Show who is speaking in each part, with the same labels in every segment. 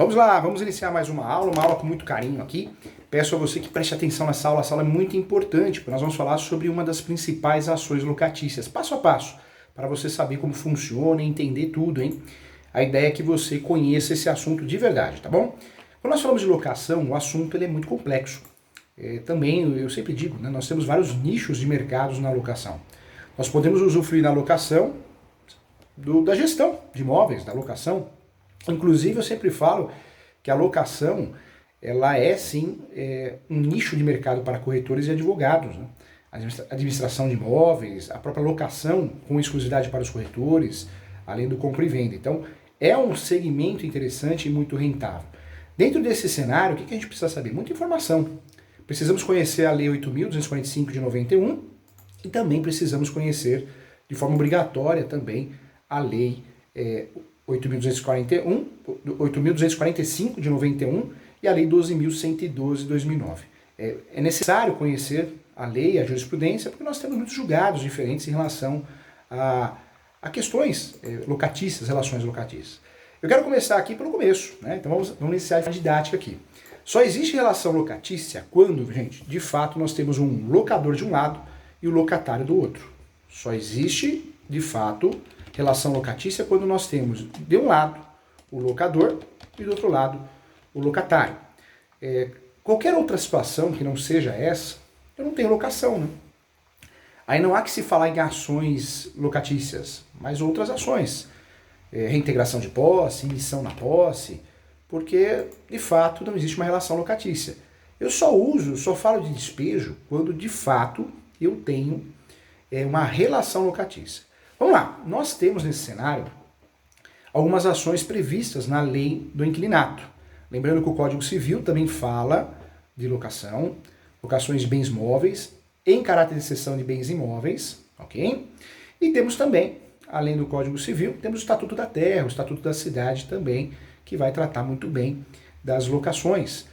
Speaker 1: Vamos lá, vamos iniciar mais uma aula com muito carinho aqui. Peço a você que preste atenção nessa aula, essa aula é muito importante, porque nós vamos falar sobre uma das principais ações locatícias, passo a passo, para você saber como funciona e entender tudo, hein? A ideia é que você conheça esse assunto de verdade, tá bom? Quando nós falamos de locação, o assunto ele é muito complexo. Também, eu sempre digo, né, nós temos vários nichos de mercados na locação. Nós podemos usufruir na locação da gestão de imóveis, da locação. Inclusive, eu sempre falo que a locação, ela é sim um nicho de mercado para corretores e advogados, né? Administração de imóveis, a própria locação com exclusividade para os corretores, além do compra e venda. Então, é um segmento interessante e muito rentável. Dentro desse cenário, o que a gente precisa saber? Muita informação. Precisamos conhecer a Lei 8.245 de 91 e também precisamos conhecer de forma obrigatória também a Lei 8.245 de 91 e a Lei 12.112 de 2009. É necessário conhecer a lei, a jurisprudência, porque nós temos muitos julgados diferentes em relação a questões locatícias, relações locatícias. Eu quero começar aqui pelo começo, né? Então vamos iniciar a didática aqui. Só existe relação locatícia quando, gente, de fato nós temos um locador de um lado e o locatário do outro. Só existe, de fato, relação locatícia quando nós temos de um lado o locador e do outro lado o locatário. Qualquer outra situação que não seja essa, eu não tenho locação, né? Aí não há que se falar em ações locatícias, mas outras ações. Reintegração de posse, emissão na posse, porque de fato não existe uma relação locatícia. Eu só falo de despejo quando de fato eu tenho uma relação locatícia. Vamos lá, nós temos nesse cenário algumas ações previstas na lei do inquilinato. Lembrando que o Código Civil também fala de locação, locações de bens móveis, em caráter de cessão de bens imóveis, ok? E temos também, além do Código Civil, temos o Estatuto da Terra, o Estatuto da Cidade também, que vai tratar muito bem das locações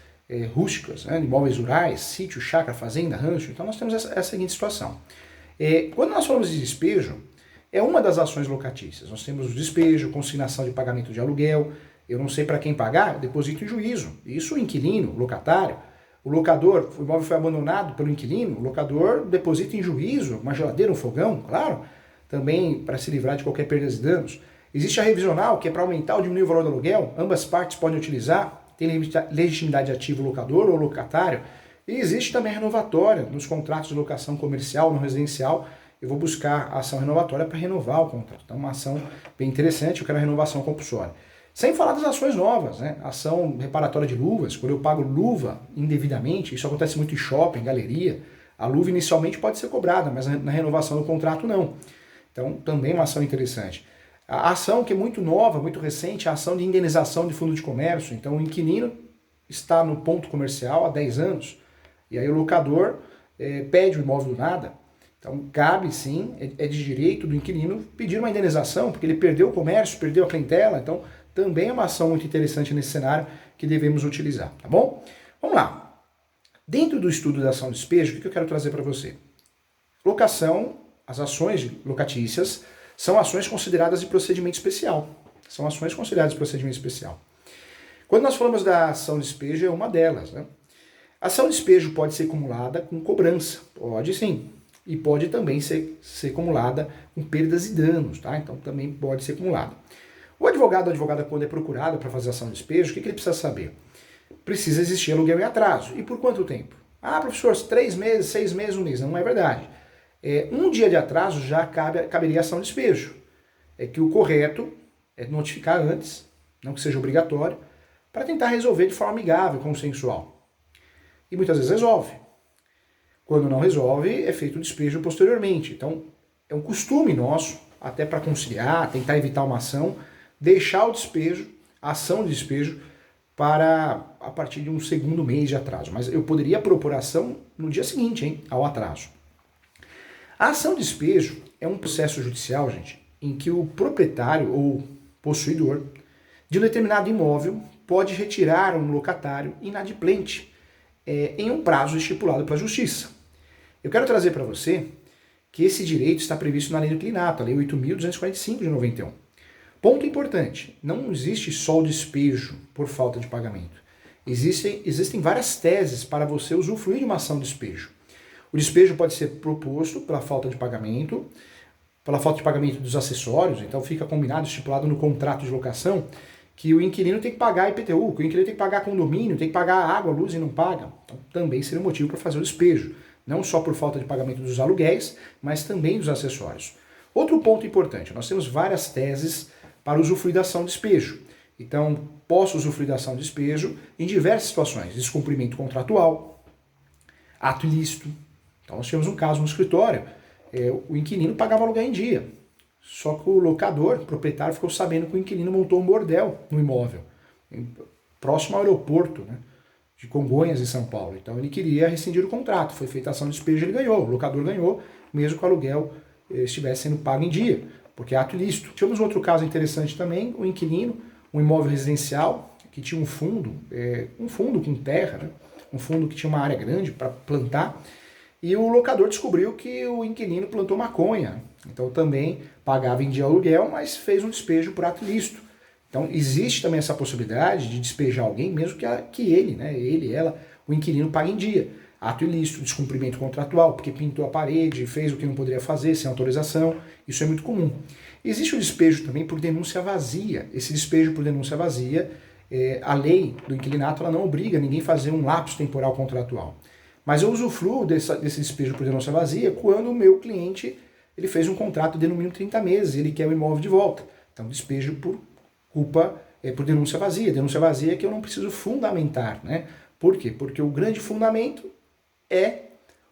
Speaker 1: rústicas, né, de imóveis rurais, sítio, chácara, fazenda, rancho. Então nós temos essa seguinte situação. Quando nós falamos de despejo, é uma das ações locatícias. Nós temos o despejo, consignação de pagamento de aluguel, eu não sei para quem pagar, deposito em juízo. Isso o inquilino, o locatário, o locador, o imóvel foi abandonado pelo inquilino, o locador deposita em juízo, uma geladeira, um fogão, claro, também para se livrar de qualquer perda de danos. Existe a revisional, que é para aumentar ou diminuir o valor do aluguel, ambas partes podem utilizar, tem legitimidade ativa o locador ou o locatário, e existe também a renovatória nos contratos de locação comercial, não residencial. Eu vou buscar a ação renovatória para renovar o contrato. Então, uma ação bem interessante, eu quero a renovação compulsória. Sem falar das ações novas, né? Ação reparatória de luvas, quando eu pago luva indevidamente, isso acontece muito em shopping, galeria, a luva inicialmente pode ser cobrada, mas na renovação do contrato não. Então, também uma ação interessante. A ação que é muito nova, muito recente, é a ação de indenização de fundo de comércio. Então, o inquilino está no ponto comercial há 10 anos, e aí o locador pede o imóvel do nada. Então, cabe sim, é de direito do inquilino pedir uma indenização, porque ele perdeu o comércio, perdeu a clientela. Então, também é uma ação muito interessante nesse cenário que devemos utilizar, tá bom? Vamos lá. Dentro do estudo da ação de despejo, o que eu quero trazer para você? Locação, as ações locatícias, são ações consideradas de procedimento especial. São ações consideradas de procedimento especial. Quando nós falamos da ação de despejo, é uma delas, né? A ação de despejo pode ser acumulada com cobrança, pode sim. E pode também ser acumulada com perdas e danos, tá? Então também pode ser acumulada. O advogado ou advogada, quando é procurado para fazer ação de despejo, o que ele precisa saber? Precisa existir aluguel em atraso. E por quanto tempo? Ah, professor, 3 meses, 6 meses, 1 mês. Não é verdade. Um dia de atraso já caberia ação de despejo. É que o correto é notificar antes, não que seja obrigatório, para tentar resolver de forma amigável, consensual. E muitas vezes resolve. Quando não resolve, é feito o despejo posteriormente. Então, é um costume nosso, até para conciliar, tentar evitar uma ação, deixar o despejo, a ação de despejo, para a partir de um segundo mês de atraso. Mas eu poderia propor a ação no dia seguinte, hein, ao atraso. A ação de despejo é um processo judicial, gente, em que o proprietário ou possuidor de um determinado imóvel pode retirar um locatário inadimplente em um prazo estipulado pela Justiça. Eu quero trazer para você que esse direito está previsto na Lei do Inquilinato, a Lei 8.245 de 91. Ponto importante, não existe só o despejo por falta de pagamento. Existem várias teses para você usufruir de uma ação de despejo. O despejo pode ser proposto pela falta de pagamento dos acessórios, então fica combinado, estipulado no contrato de locação, que o inquilino tem que pagar IPTU, que o inquilino tem que pagar condomínio, tem que pagar água, luz e não paga. Então também seria um motivo para fazer o despejo, não só por falta de pagamento dos aluguéis, mas também dos acessórios. Outro ponto importante, nós temos várias teses para usufruir da ação de despejo. Então, posso usufruir da ação de despejo em diversas situações, descumprimento contratual, ato ilícito. Então nós tivemos um caso no escritório, o inquilino pagava aluguel em dia, só que o locador, o proprietário, ficou sabendo que o inquilino montou um bordel no imóvel, próximo ao aeroporto, né, de Congonhas, em São Paulo. Então ele queria rescindir o contrato, foi feita a ação de despejo, ele ganhou, o locador ganhou, mesmo que o aluguel estivesse sendo pago em dia, porque é ato ilícito. Tivemos outro caso interessante também, o inquilino, um imóvel residencial, que tinha um fundo com terra, né, um fundo que tinha uma área grande para plantar, e o locador descobriu que o inquilino plantou maconha. Então também pagava em dia aluguel, mas fez um despejo por ato ilícito. Então existe também essa possibilidade de despejar alguém, mesmo que ele, né, ele, ela, o inquilino pague em dia. Ato ilícito, descumprimento contratual, porque pintou a parede, fez o que não poderia fazer, sem autorização, isso é muito comum. Existe o despejo também por denúncia vazia. Esse despejo por denúncia vazia, a lei do inquilinato ela não obriga ninguém a fazer um lapso temporal contratual. Mas eu usufruo desse despejo por denúncia vazia quando o meu cliente ele fez um contrato de no mínimo 30 meses, ele quer o imóvel de volta. Então despejo por por denúncia vazia. Denúncia vazia é que eu não preciso fundamentar, né? Por quê? Porque o grande fundamento é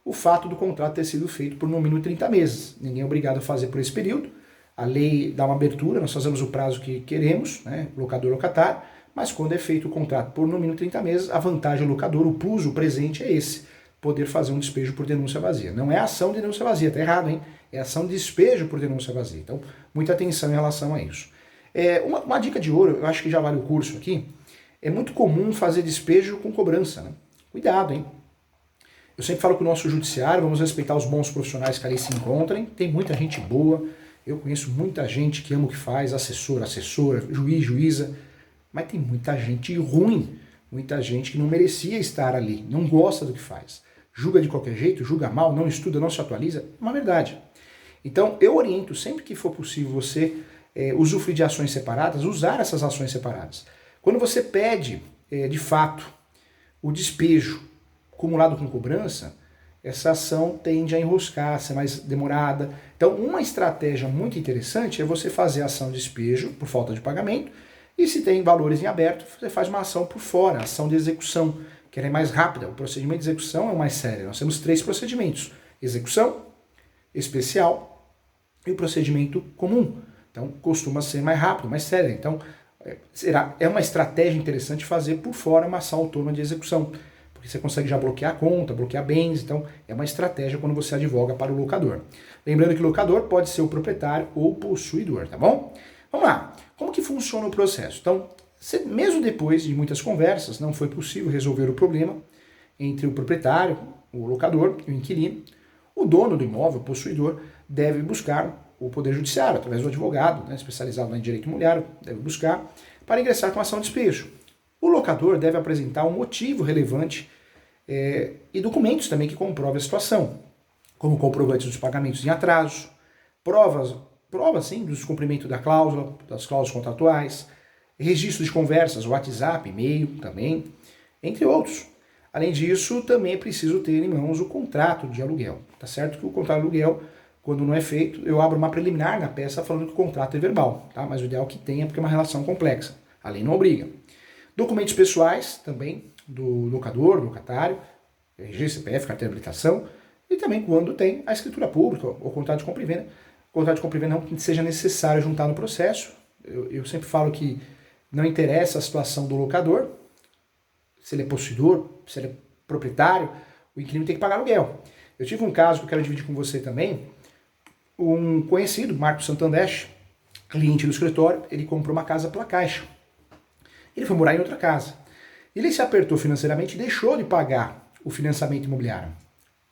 Speaker 1: o fato do contrato ter sido feito por no mínimo 30 meses. Ninguém é obrigado a fazer por esse período. A lei dá uma abertura, nós fazemos o prazo que queremos, né? Locador, locatário, mas quando é feito o contrato por no mínimo 30 meses, a vantagem do locador, o plus, o presente é esse. Poder fazer um despejo por denúncia vazia. Não é ação de denúncia vazia, tá errado, hein? É ação de despejo por denúncia vazia. Então, muita atenção em relação a isso. Uma dica de ouro, eu acho que já vale o curso aqui, é muito comum fazer despejo com cobrança, né? Cuidado, hein? Eu sempre falo que o nosso judiciário, vamos respeitar os bons profissionais que ali se encontrem, tem muita gente boa, eu conheço muita gente que ama o que faz, assessora, juiz, juíza, mas tem muita gente ruim, muita gente que não merecia estar ali, não gosta do que faz. Julga de qualquer jeito, julga mal, não estuda, não se atualiza, é uma verdade. Então eu oriento, sempre que for possível você usufruir de ações separadas, usar essas ações separadas. Quando você pede, de fato, o despejo acumulado com cobrança, essa ação tende a enroscar, a ser mais demorada. Então uma estratégia muito interessante é você fazer a ação de despejo por falta de pagamento, e se tem valores em aberto, você faz uma ação por fora, ação de execução, que ela é mais rápida. O procedimento de execução é o mais sério. Nós temos 3 procedimentos: execução, especial e o procedimento comum. Então costuma ser mais rápido, mais sério. Então é uma estratégia interessante fazer por fora uma ação autônoma de execução, porque você consegue já bloquear a conta, bloquear bens. Então é uma estratégia quando você advoga para o locador. Lembrando que o locador pode ser o proprietário ou o possuidor, tá bom? Vamos lá. Como que funciona o processo? Então, mesmo depois de muitas conversas, não foi possível resolver o problema entre o proprietário, o locador e o inquilino, o dono do imóvel, o possuidor, deve buscar o Poder Judiciário, através do advogado, né, especializado em direito imobiliário, deve buscar para ingressar com ação de despejo. O locador deve apresentar um motivo relevante e documentos também que comprovem a situação, como comprovantes dos pagamentos em atraso, provas sim, do descumprimento da cláusula, das cláusulas contratuais, registro de conversas, WhatsApp, e-mail também, entre outros. Além disso, também é preciso ter em mãos o contrato de aluguel. Tá certo que o contrato de aluguel, quando não é feito, eu abro uma preliminar na peça falando que o contrato é verbal, tá? Mas o ideal é que tenha, porque é uma relação complexa. A lei não obriga. Documentos pessoais também, do locador, do locatário, RG, CPF, carteira de habilitação, e também quando tem a escritura pública ou contrato de compra e venda. Contrato de compra e venda não seja necessário juntar no processo. Eu sempre falo que não interessa a situação do locador, se ele é possuidor, se ele é proprietário, o inquilino tem que pagar aluguel. Eu tive um caso que eu quero dividir com você também. Um conhecido, Marcos Santander, cliente do escritório, ele comprou uma casa pela Caixa. Ele foi morar em outra casa. Ele se apertou financeiramente e deixou de pagar o financiamento imobiliário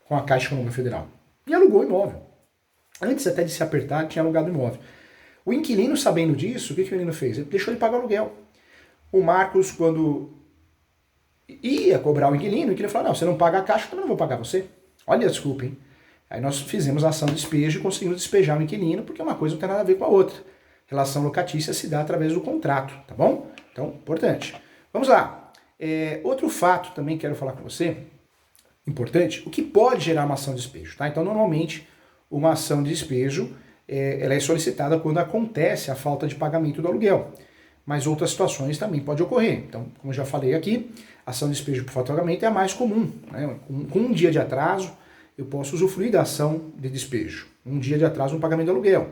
Speaker 1: com a Caixa Econômica Federal. E alugou o imóvel. Antes até de se apertar, tinha alugado o imóvel. O inquilino, sabendo disso, o que o inquilino fez? Ele deixou de pagar o aluguel. O Marcos, quando ia cobrar o inquilino falou, não, você não paga a caixa, eu também não vou pagar você. Olha a desculpa, hein? Aí nós fizemos a ação de despejo e conseguimos despejar o inquilino, porque uma coisa não tem nada a ver com a outra. Relação locatícia se dá através do contrato, tá bom? Então, importante. Vamos lá. Outro fato também quero falar com você, importante, o que pode gerar uma ação de despejo, tá? Então, normalmente, uma ação de despejo, ela é solicitada quando acontece a falta de pagamento do aluguel. Mas outras situações também pode ocorrer. Então, como eu já falei aqui, a ação de despejo por falta de pagamento é a mais comum, né? Com um dia de atraso, eu posso usufruir da ação de despejo. Um dia de atraso no pagamento do aluguel.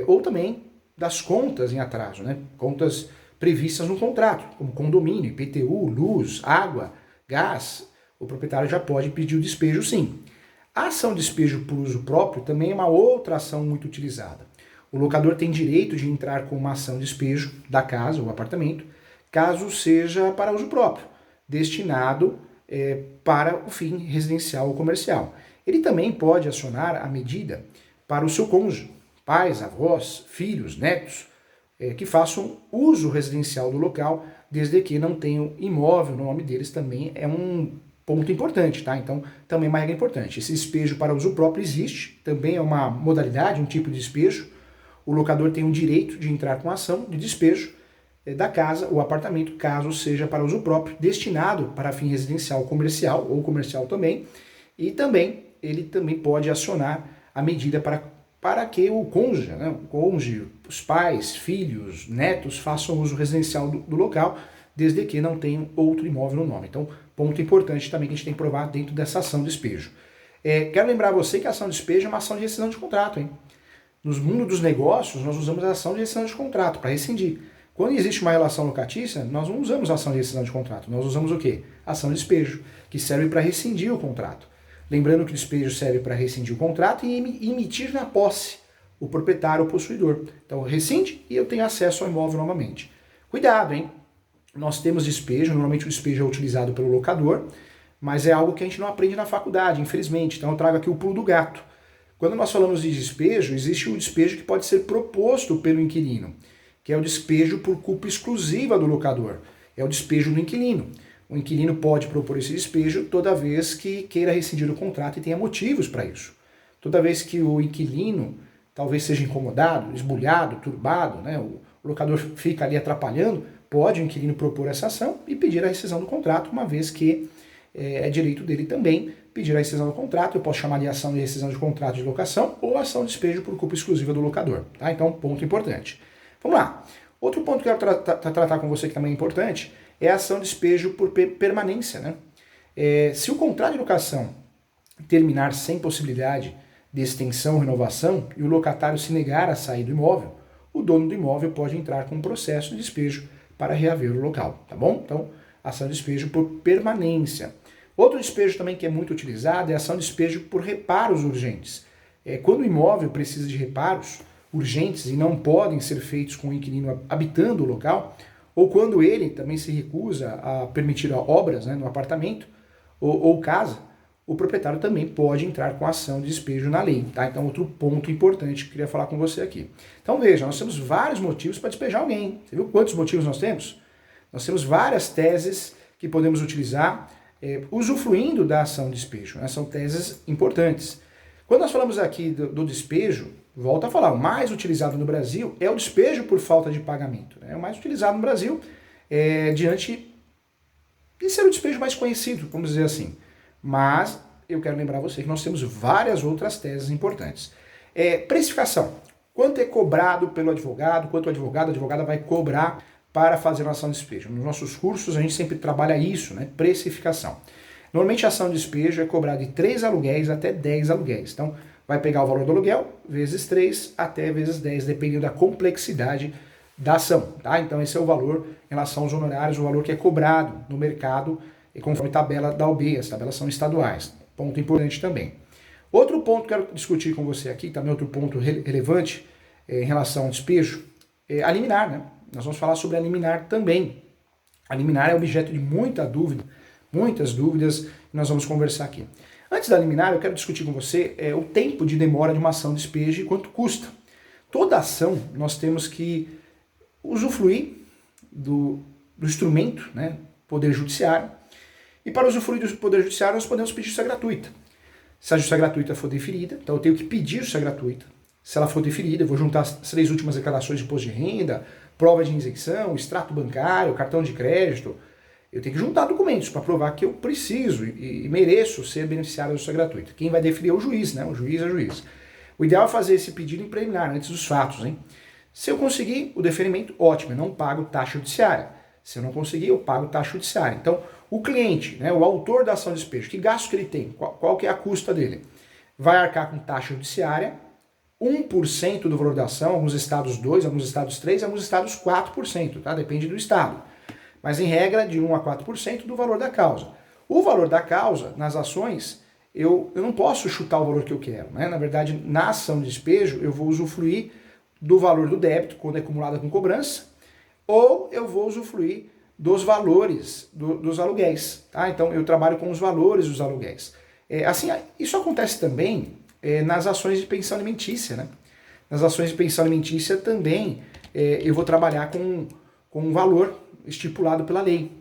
Speaker 1: Ou também das contas em atraso, né? Contas previstas no contrato, como condomínio, IPTU, luz, água, gás. O proprietário já pode pedir o despejo, sim. A ação de despejo por uso próprio também é uma outra ação muito utilizada. O locador tem direito de entrar com uma ação de despejo da casa ou apartamento, caso seja para uso próprio, destinado para o fim residencial ou comercial. Ele também pode acionar a medida para o seu cônjuge, pais, avós, filhos, netos, que façam uso residencial do local, desde que não tenham imóvel no nome deles, também é um ponto importante, tá? Então, também é uma regra importante. Esse despejo para uso próprio existe, também é uma modalidade, um tipo de despejo. O locador tem o direito de entrar com ação de despejo da casa ou apartamento, caso seja para uso próprio, destinado para fim residencial comercial ou comercial também, e também ele também pode acionar a medida para que o cônjuge, né, os pais, filhos, netos façam uso residencial do local, desde que não tenham outro imóvel no nome. Então, ponto importante também que a gente tem que provar dentro dessa ação de despejo. Quero lembrar você que a ação de despejo é uma ação de rescisão de contrato, hein? Nos mundos dos negócios, nós usamos a ação de rescisão de contrato para rescindir. Quando existe uma relação locatícia, nós não usamos a ação de rescisão de contrato, nós usamos o quê? A ação de despejo, que serve para rescindir o contrato. Lembrando que o despejo serve para rescindir o contrato e emitir na posse o proprietário ou possuidor. Então, rescinde e eu tenho acesso ao imóvel novamente. Cuidado, hein? Nós temos despejo, normalmente o despejo é utilizado pelo locador, mas é algo que a gente não aprende na faculdade, infelizmente. Então eu trago aqui o pulo do gato. Quando nós falamos de despejo, existe um despejo que pode ser proposto pelo inquilino, que é o despejo por culpa exclusiva do locador. É o despejo do inquilino. O inquilino pode propor esse despejo toda vez que queira rescindir o contrato e tenha motivos para isso. Toda vez que o inquilino talvez seja incomodado, esbulhado, turbado, né? O locador fica ali atrapalhando, pode o inquilino propor essa ação e pedir a rescisão do contrato, uma vez que é direito dele também pedir a rescisão do contrato. Eu posso chamar de ação de rescisão de contrato de locação ou ação de despejo por culpa exclusiva do locador. Tá? Então, ponto importante. Vamos lá. Outro ponto que eu quero tratar com você que também é importante é a ação de despejo por permanência. Né? Se o contrato de locação terminar sem possibilidade de extensão ou renovação e o locatário se negar a sair do imóvel, o dono do imóvel pode entrar com um processo de despejo para reaver o local, tá bom? Então, ação de despejo por permanência. Outro despejo também que é muito utilizado é a ação de despejo por reparos urgentes. Quando o imóvel precisa de reparos urgentes e não podem ser feitos com o inquilino habitando o local, ou quando ele também se recusa a permitir obras, né, no apartamento ou casa, o proprietário também pode entrar com ação de despejo na lei. Tá? Então, outro ponto importante que eu queria falar com você aqui. Então, veja, nós temos vários motivos para despejar alguém. Você viu quantos motivos nós temos? Nós temos várias teses que podemos utilizar usufruindo da ação de despejo. Né? São teses importantes. Quando nós falamos aqui do despejo, volto a falar, o mais utilizado no Brasil é o despejo por falta de pagamento. Né? O mais utilizado no Brasil diante de ser o despejo mais conhecido, vamos dizer assim. Mas eu quero lembrar você que nós temos várias outras teses importantes. Precificação. Quanto é cobrado pelo advogado, quanto a advogada vai cobrar para fazer uma ação de despejo. Nos nossos cursos a gente sempre trabalha isso, né? Precificação. Normalmente a ação de despejo é cobrada de 3 aluguéis até 10 aluguéis. Então vai pegar o valor do aluguel, vezes 3 até vezes 10, dependendo da complexidade da ação. Tá? Então esse é o valor em relação aos honorários, o valor que é cobrado no mercado, e conforme a tabela da OAB, as tabelas são estaduais. Ponto importante também. Outro ponto que eu quero discutir com você aqui, também outro ponto relevante em relação ao despejo, é a liminar, né? Nós vamos falar sobre a liminar também. A liminar é objeto de muitas dúvidas, que nós vamos conversar aqui. Antes da liminar, eu quero discutir com você o tempo de demora de uma ação de despejo e quanto custa. toda ação nós temos que usufruir do instrumento, né, Poder Judiciário, e para usufruir do Poder Judiciário nós podemos pedir justiça gratuita. Se a justiça gratuita for deferida, então eu tenho que pedir justiça gratuita. Se ela for deferida, eu vou juntar as 3 últimas declarações de imposto de renda, prova de isenção, extrato bancário, cartão de crédito. Eu tenho que juntar documentos para provar que eu preciso e mereço ser beneficiário da justiça gratuita. Quem vai deferir é o juiz, né? O juiz é o juiz. O ideal é fazer esse pedido em preliminar, antes dos fatos, hein? Se eu conseguir o deferimento, ótimo, eu não pago taxa judiciária. Se eu não conseguir, eu pago taxa judiciária. Então, o cliente, né, o autor da ação de despejo, que gasto que ele tem, qual que é a custa dele? Vai arcar com taxa judiciária, 1% do valor da ação, alguns estados 2%, alguns estados 3%, alguns estados 4%, tá? Depende do estado. Mas em regra, de 1% a 4% do valor da causa. O valor da causa, nas ações, eu não posso chutar o valor que eu quero, né? Na verdade, na ação de despejo, eu vou usufruir do valor do débito, quando é acumulada com cobrança, ou eu vou usufruir dos valores dos aluguéis, tá? Então eu trabalho com os valores dos aluguéis. Assim, isso acontece também nas ações de pensão alimentícia, né? Nas ações de pensão alimentícia também eu vou trabalhar com um valor estipulado pela lei.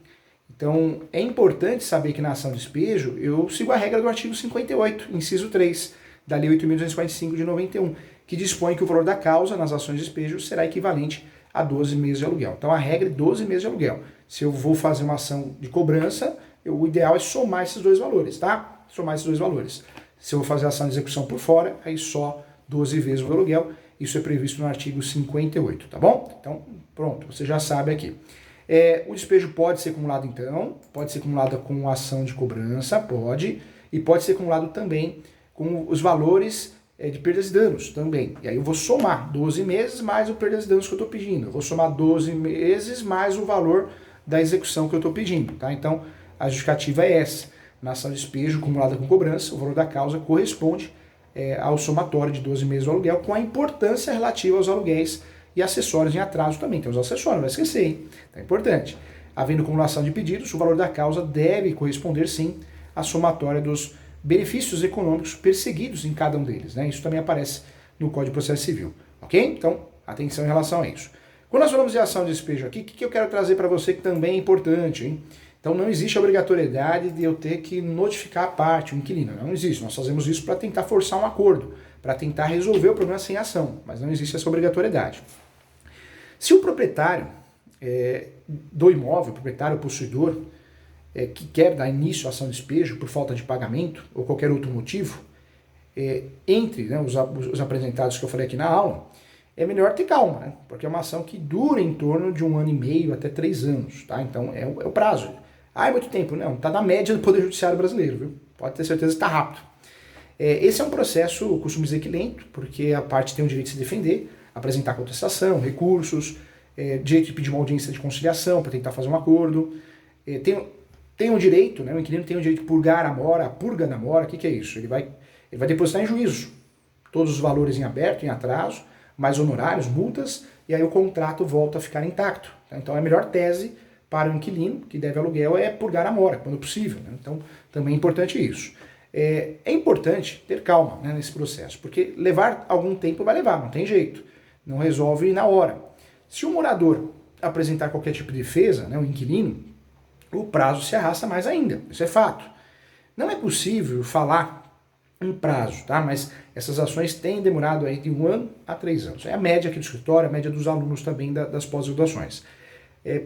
Speaker 1: Então é importante saber que na ação de despejo eu sigo a regra do artigo 58, inciso 3, da Lei 8.245 de 91, que dispõe que o valor da causa nas ações de despejo será equivalente a 12 meses de aluguel. Então a regra é 12 meses de aluguel. Se eu vou fazer uma ação de cobrança, o ideal é somar esses dois valores, tá? Somar esses dois valores. Se eu vou fazer ação de execução por fora, aí só 12 vezes o aluguel. Isso é previsto no artigo 58, tá bom? Então, pronto, você já sabe aqui. O despejo pode ser acumulado então, pode ser acumulado com ação de cobrança, pode, e pode ser acumulado também com os valores de perdas e danos também. E aí eu vou somar 12 meses mais o perdas e danos que eu estou pedindo. Eu vou somar 12 meses mais o valor da execução que eu estou pedindo, tá? Então, a justificativa é essa. Na ação de despejo acumulada com cobrança, o valor da causa corresponde ao somatório de 12 meses do aluguel, com a importância relativa aos aluguéis e acessórios em atraso também. Tem os acessórios, não vai esquecer, hein? Então é importante. Havendo acumulação de pedidos, o valor da causa deve corresponder, sim, à somatória dos benefícios econômicos perseguidos em cada um deles, né? Isso também aparece no Código de Processo Civil, ok? Então, atenção em relação a isso. Quando nós falamos de ação de despejo aqui, o que eu quero trazer para você que também é importante, hein? Então não existe a obrigatoriedade de eu ter que notificar a parte, o inquilino, não existe. Nós fazemos isso para tentar forçar um acordo, para tentar resolver o problema sem ação, mas não existe essa obrigatoriedade. Se o proprietário do imóvel, o proprietário ou possuidor, que quer dar início à ação de despejo por falta de pagamento ou qualquer outro motivo, entre, né, os apresentados que eu falei aqui na aula, é melhor ter calma, né? Porque é uma ação que dura em torno de 1 ano e meio até 3 anos, tá? Então é o prazo. Ah, é muito tempo? Não, tá na média do Poder Judiciário brasileiro, viu? Pode ter certeza que está rápido. Esse é um processo, eu costumo dizer que lento, porque a parte tem o direito de se defender, apresentar contestação, recursos, direito de pedir uma audiência de conciliação para tentar fazer um acordo. Tem um direito, né? O inquilino tem o direito de purgar a mora, a purga da mora. O que é isso? Ele vai depositar em juízo todos os valores em aberto, em atraso, mais honorários, multas, e aí o contrato volta a ficar intacto. Tá? Então a melhor tese para o inquilino que deve aluguel é purgar a mora, quando possível. Né? Então também é importante isso. É importante ter calma, né, nesse processo, porque levar algum tempo vai levar, não tem jeito. Não resolve na hora. Se o morador apresentar qualquer tipo de defesa, né, o inquilino, o prazo se arrasta mais ainda. Isso é fato. Não é possível falar em prazo, tá? Mas essas ações têm demorado aí de 1 ano a 3 anos. É a média aqui do escritório, a média dos alunos também das pós-graduações.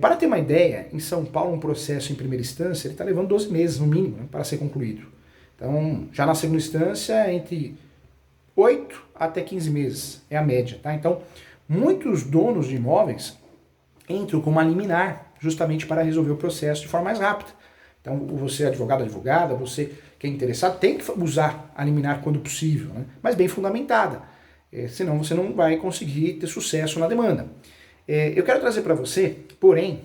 Speaker 1: Para ter uma ideia, em São Paulo, um processo em primeira instância, ele está levando 12 meses, no mínimo, né, para ser concluído. Então, já na segunda instância, entre 8 até 15 meses é a média, tá? Então, muitos donos de imóveis entram com uma liminar, justamente para resolver o processo de forma mais rápida. Então, você advogado, advogada, você que é interessado, tem que usar a liminar quando possível, né? Mas bem fundamentada, senão você não vai conseguir ter sucesso na demanda. Eu quero trazer para você, porém,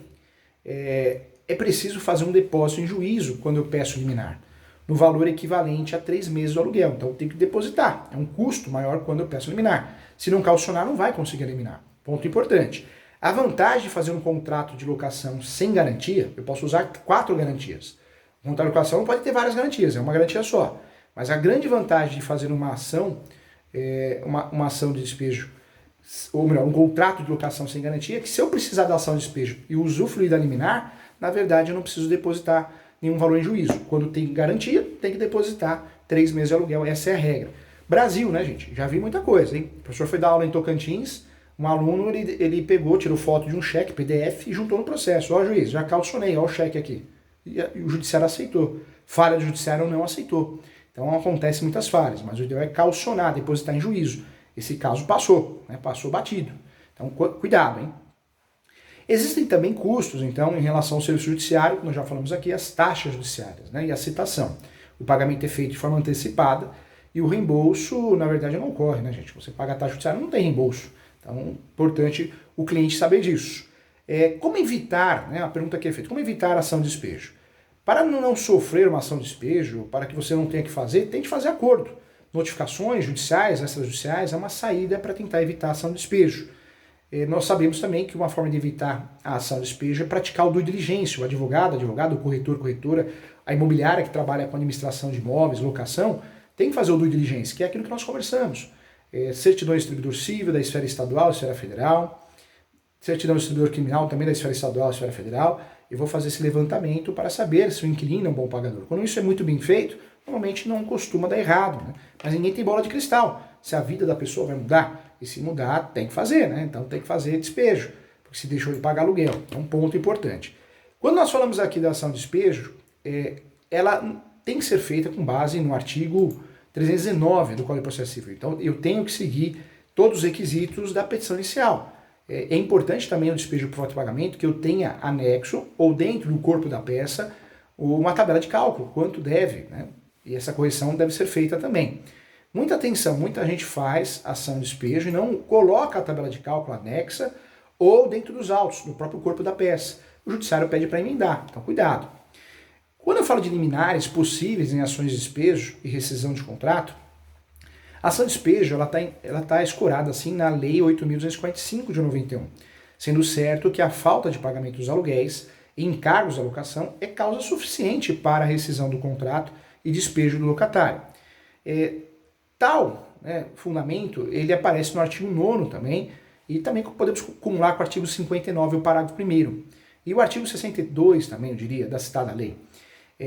Speaker 1: é preciso fazer um depósito em juízo quando eu peço liminar, no valor equivalente a 3 meses do aluguel. Então eu tenho que depositar, é um custo maior quando eu peço liminar. Se não calcionar, não vai conseguir eliminar. Ponto importante. A vantagem de fazer um contrato de locação sem garantia, eu posso usar 4 garantias. O contrato de locação não pode ter várias garantias, é uma garantia só. Mas a grande vantagem de fazer uma ação, uma ação de despejo ou melhor, um contrato de locação sem garantia, que se eu precisar da ação de despejo e usufruir da liminar, na verdade eu não preciso depositar nenhum valor em juízo. Quando tem garantia, tem que depositar 3 meses de aluguel, essa é a regra. Brasil, né, gente? Já vi muita coisa, hein? O professor foi dar aula em Tocantins, um aluno, ele pegou, tirou foto de um cheque, PDF, e juntou no processo. Ó, juiz, já calcionei, ó o cheque aqui. E o judiciário aceitou. Falha do judiciário não aceitou. Então acontece muitas falhas, mas o ideal é calcionar, depositar em juízo. Esse caso passou, né? Passou batido. Então cuidado, hein? Existem também custos, então, em relação ao serviço judiciário, nós já falamos aqui, as taxas judiciárias, né? E a citação. O pagamento é feito de forma antecipada e o reembolso, na verdade, não ocorre, né, gente? Você paga a taxa judiciária, não tem reembolso. Então, é importante o cliente saber disso. Como evitar, né, a pergunta que é feita, como evitar a ação de despejo? Para não sofrer uma ação de despejo, para que você não tenha que fazer, tente fazer acordo. Notificações judiciais, extrajudiciais, é uma saída para tentar evitar a ação de despejo. Nós sabemos também que uma forma de evitar a ação de despejo é praticar o due diligence, o advogado, o corretor, corretora, a imobiliária que trabalha com administração de imóveis, locação, tem que fazer o due diligence, que é aquilo que nós conversamos. Certidão de distribuidor civil da esfera estadual, esfera federal, certidão de distribuidor criminal também da esfera estadual, esfera federal, e vou fazer esse levantamento para saber se o inquilino é um bom pagador. Quando isso é muito bem feito, normalmente não costuma dar errado, né? Mas ninguém tem bola de cristal. Se a vida da pessoa vai mudar, e se mudar, tem que fazer, né? Então tem que fazer despejo, porque se deixou de pagar aluguel. É um ponto importante. Quando nós falamos aqui da ação de despejo, ela tem que ser feita com base no artigo 319 do Código de Processo Civil. Então eu tenho que seguir todos os requisitos da petição inicial. É importante também o despejo por falta de pagamento que eu tenha anexo ou dentro do corpo da peça uma tabela de cálculo, quanto deve, né? E essa correção deve ser feita também. Muita atenção, muita gente faz ação de despejo e não coloca a tabela de cálculo anexa ou dentro dos autos, do próprio corpo da peça. O judiciário pede para emendar, então cuidado. Quando eu falo de liminares possíveis em ações de despejo e rescisão de contrato, a ação de despejo ela tá escorada assim na Lei 8.245 de 91, sendo certo que a falta de pagamento dos aluguéis e encargos da locação é causa suficiente para a rescisão do contrato e despejo do locatário. Tal, né, fundamento, ele aparece no artigo 9º também, e também podemos acumular com o artigo 59, o parágrafo 1º. E o artigo 62 também, eu diria, da citada lei.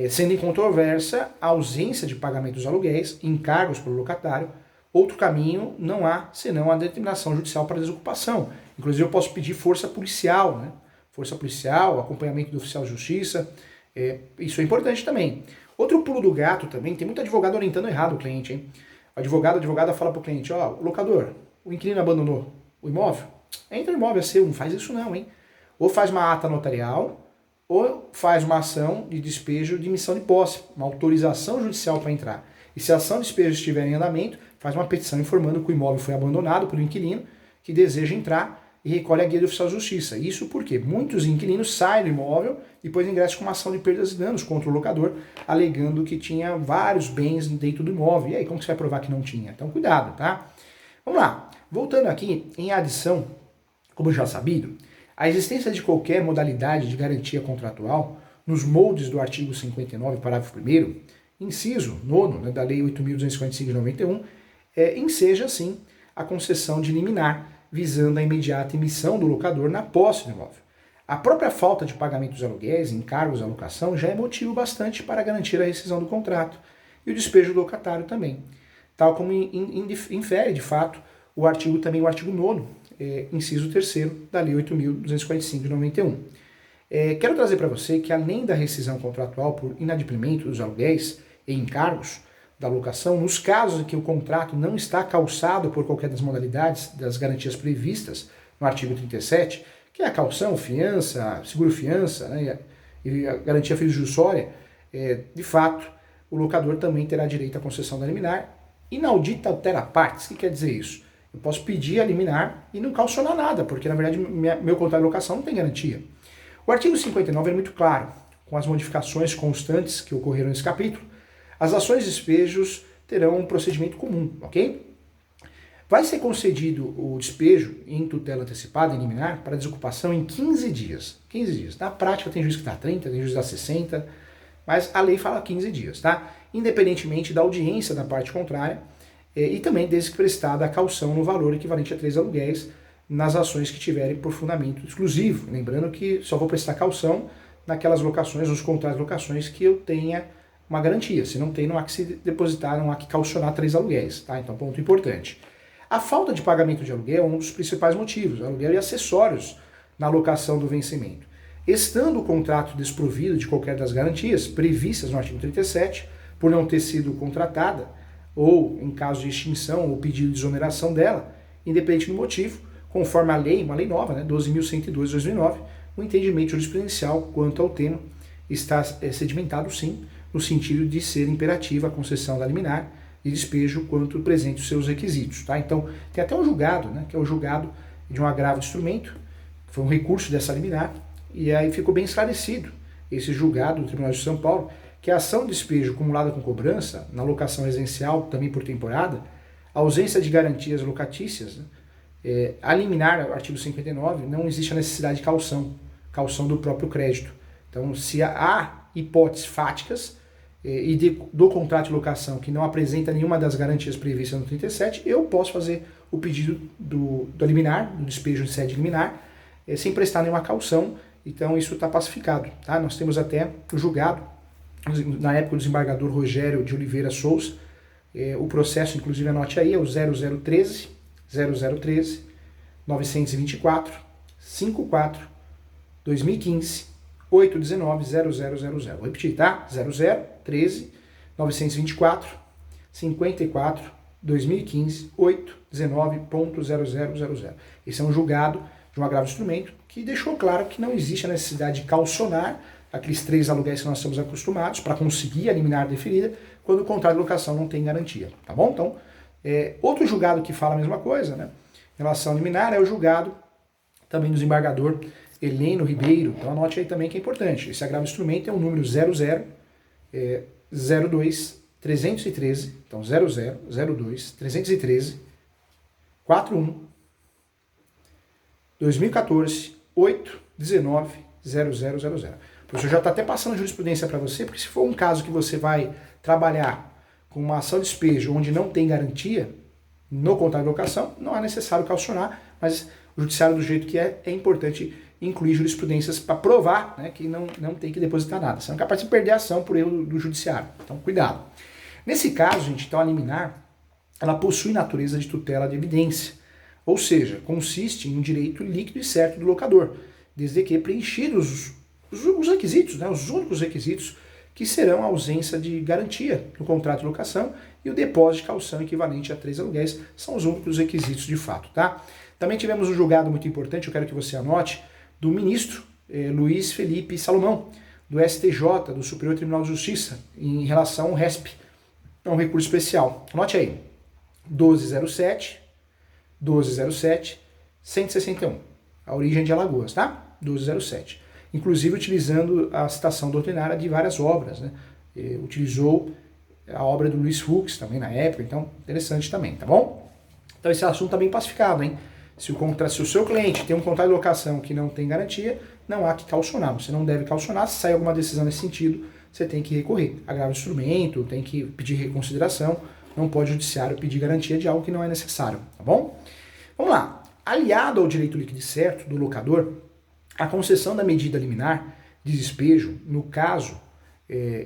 Speaker 1: Sendo incontroversa a ausência de pagamento dos aluguéis, encargos pelo locatário, outro caminho não há senão a determinação judicial para desocupação. Inclusive eu posso pedir força policial, né? Força policial, acompanhamento do oficial de justiça, isso é importante também. Outro pulo do gato também, tem muito advogado orientando errado o cliente, hein? O advogado, a advogada fala para o cliente, ó, o locador, o inquilino abandonou o imóvel, entra o imóvel, é seu, não faz isso não, hein? Ou faz uma ata notarial, ou faz uma ação de despejo de missão de posse, uma autorização judicial para entrar. E se a ação de despejo estiver em andamento, faz uma petição informando que o imóvel foi abandonado pelo inquilino, que deseja entrar e recolhe a guia do oficial de justiça. Isso porque muitos inquilinos saem do imóvel e depois ingressam com uma ação de perdas e danos contra o locador, alegando que tinha vários bens dentro do imóvel. E aí, como você vai provar que não tinha? Então, cuidado, tá? Vamos lá. Voltando aqui, em adição, como já sabido, a existência de qualquer modalidade de garantia contratual, nos moldes do artigo 59, parágrafo 1º, inciso 9º, né, da Lei 8.245 de 91, enseja, sim, a concessão de liminar, visando a imediata emissão do locador na posse do imóvel. A própria falta de pagamento dos aluguéis, encargos à locação, já é motivo bastante para garantir a rescisão do contrato e o despejo do locatário também, tal como infere, de fato, o artigo 9º, inciso 3º da Lei 8.245 de 91. Quero trazer para você que, além da rescisão contratual por inadimplemento dos aluguéis e encargos da locação, nos casos em que o contrato não está calçado por qualquer das modalidades das garantias previstas no artigo 37, que é a calção, fiança, seguro-fiança, né, e a garantia fiduciária, de fato, o locador também terá direito à concessão da liminar inaudita altera partes. O que quer dizer isso? Eu posso pedir a liminar e não calcionar nada, porque na verdade meu contrato de locação não tem garantia. O artigo 59 é muito claro, com as modificações constantes que ocorreram nesse capítulo. As ações de despejos terão um procedimento comum, ok? Vai ser concedido o despejo em tutela antecipada e liminar para desocupação em 15 dias. 15 dias. Na prática tem juiz que dá 30, tem juiz que dá 60, mas a lei fala 15 dias, tá? Independentemente da audiência da parte contrária, e também desde que prestada a caução no valor equivalente a 3 aluguéis nas ações que tiverem por fundamento exclusivo. Lembrando que só vou prestar caução naquelas locações, nos contratos de locações que eu tenha uma garantia. Se não tem, não há que se depositar, não há que caucionar 3 aluguéis. Tá? Então, ponto importante. A falta de pagamento de aluguel é um dos principais motivos, aluguel e acessórios na locação do vencimento. Estando o contrato desprovido de qualquer das garantias previstas no artigo 37, por não ter sido contratada, ou em caso de extinção ou pedido de exoneração dela, independente do motivo, conforme a lei, uma lei nova, né, 12.102 de 2009, o entendimento jurisprudencial quanto ao tema está sedimentado sim, no sentido de ser imperativa a concessão da liminar e despejo quanto presente os seus requisitos. Tá? Então, tem até um julgado, né, que é o julgado de um agravo de instrumento, que foi um recurso dessa liminar, e aí ficou bem esclarecido esse julgado do Tribunal de São Paulo, que a ação de despejo acumulada com cobrança, na locação residencial, também por temporada, ausência de garantias locatícias, né, a liminar, artigo 59, não existe a necessidade de caução do próprio crédito. Então, se há hipóteses fáticas do contrato de locação que não apresenta nenhuma das garantias previstas no 37, eu posso fazer o pedido do liminar, do despejo de sede liminar, sem prestar nenhuma caução. Então isso está pacificado. Tá? Nós temos até o julgado, na época do desembargador Rogério de Oliveira Souza, o processo, inclusive anote aí, é o 0013 924 54 2015 819 0000. Vou repetir, tá? 0013 924 54 2015 819.0000. Esse é um julgado de um agravo de instrumento que deixou claro que não existe a necessidade de caucionar aqueles 3 aluguéis que nós estamos acostumados para conseguir a liminar deferida quando o contrato de locação não tem garantia, tá bom? Então, outro julgado que fala a mesma coisa, né? Em relação à liminar é o julgado também do desembargador Heleno Ribeiro. Então anote aí também que é importante. Esse agravo de instrumento é o número 0002 313, então 0002 313 41 2014 819 0000. O professor já está até passando jurisprudência para você, porque se for um caso que você vai trabalhar com uma ação de despejo onde não tem garantia no contrato de locação, não é necessário caucionar, mas o judiciário do jeito que é importante incluir jurisprudências para provar, né, que não tem que depositar nada. Você não é capaz de perder a ação por erro do judiciário. Então, cuidado. Nesse caso, gente, então a liminar, ela possui natureza de tutela de evidência, ou seja, consiste em um direito líquido e certo do locador, desde que preenchidos os requisitos, né, os únicos requisitos que serão a ausência de garantia no contrato de locação e o depósito de caução equivalente a 3 aluguéis, são os únicos requisitos de fato, tá? Também tivemos um julgado muito importante, eu quero que você anote, do ministro Luiz Felipe Salomão, do STJ, do Superior Tribunal de Justiça, em relação ao RESP, é um recurso especial. Anote aí, 1207, 161, a origem de Alagoas, tá? 1207. Inclusive utilizando a citação doutrinária de várias obras, né? Utilizou a obra do Luiz Fux também na época, então interessante também, tá bom? Então esse assunto está bem pacificado, hein? Se o seu cliente tem um contrato de locação que não tem garantia, não há que caucionar. Você não deve caucionar. Se sair alguma decisão nesse sentido, você tem que recorrer. Agravo de instrumento, tem que pedir reconsideração. Não pode o judiciário pedir garantia de algo que não é necessário, tá bom? Vamos lá. Aliado ao direito líquido e certo do locador, a concessão da medida liminar de despejo, no caso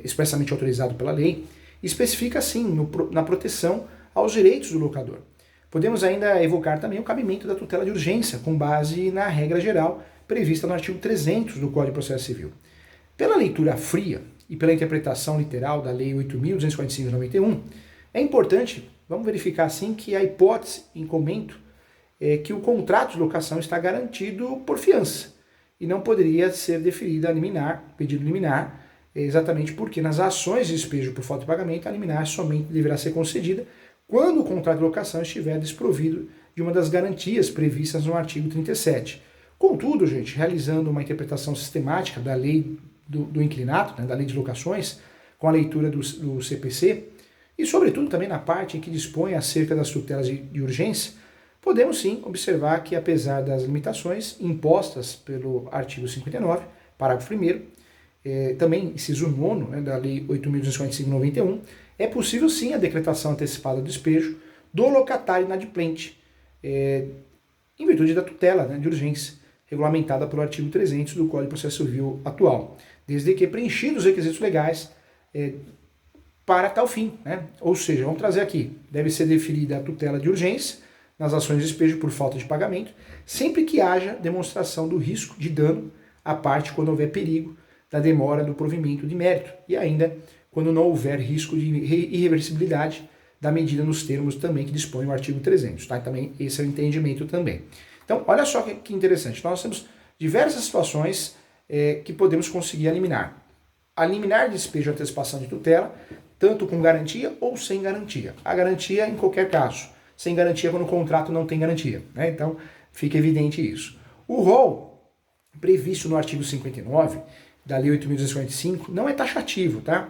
Speaker 1: expressamente autorizado pela lei, especifica, sim, na proteção aos direitos do locador. Podemos ainda evocar também o cabimento da tutela de urgência, com base na regra geral prevista no artigo 300 do Código de Processo Civil. Pela leitura fria e pela interpretação literal da Lei 8.245 de 91, é importante, vamos verificar assim, que a hipótese em comento é que o contrato de locação está garantido por fiança e não poderia ser deferida a liminar, pedido liminar, exatamente porque nas ações de despejo por falta de pagamento, a liminar somente deverá ser concedida quando o contrato de locação estiver desprovido de uma das garantias previstas no artigo 37. Contudo, gente, realizando uma interpretação sistemática da lei do inclinato, né, da lei de locações, com a leitura do CPC, e sobretudo também na parte em que dispõe acerca das tutelas de urgência, podemos sim observar que, apesar das limitações impostas pelo artigo 59, parágrafo 1º, também inciso 9, né, da Lei 8.245 de 91, é possível sim a decretação antecipada do despejo do locatário inadimplente, em virtude da tutela, né, de urgência, regulamentada pelo artigo 300 do Código de Processo Civil atual, desde que preenchidos os requisitos legais para tal fim, né? Ou seja, vamos trazer aqui, deve ser deferida a tutela de urgência nas ações de despejo por falta de pagamento, sempre que haja demonstração do risco de dano à parte quando houver perigo da demora do provimento de mérito e ainda quando não houver risco de irreversibilidade da medida nos termos também que dispõe o artigo 300, tá? Também esse é o entendimento também. Então, olha só que interessante, nós temos diversas situações que podemos conseguir eliminar. Eliminar despejo de antecipação de tutela, tanto com garantia ou sem garantia. A garantia em qualquer caso, sem garantia quando o contrato não tem garantia, né? Então, fica evidente isso. O rol previsto no artigo 59 da Lei 8.245 não é taxativo, tá?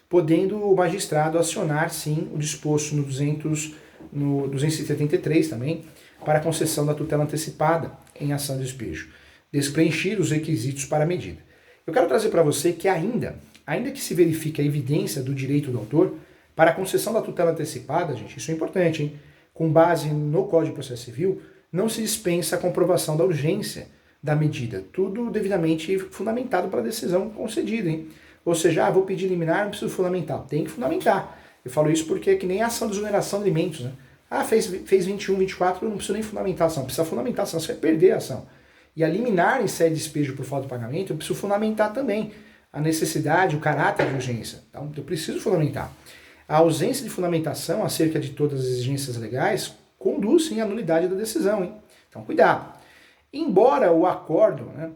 Speaker 1: Podendo o magistrado acionar, sim, o disposto no 273 também, para a concessão da tutela antecipada em ação de despejo, despreenchidos os requisitos para a medida. Eu quero trazer para você que ainda que se verifique a evidência do direito do autor, para a concessão da tutela antecipada, gente, isso é importante, hein? Com base no Código de Processo Civil, não se dispensa a comprovação da urgência da medida, tudo devidamente fundamentado para a decisão concedida, hein? Ou seja, vou pedir liminar, não preciso fundamentar. Tem que fundamentar. Eu falo isso porque é que nem a ação de exoneração de alimentos, né? Fez 21, 24, eu não preciso nem fundamentar a ação. Precisa fundamentar a ação, você vai perder a ação. E a liminar em sede de despejo por falta de pagamento, eu preciso fundamentar também a necessidade, o caráter de urgência. Então, eu preciso fundamentar. A ausência de fundamentação acerca de todas as exigências legais conduzem à nulidade da decisão, hein? Então, cuidado. Embora o acordo, né,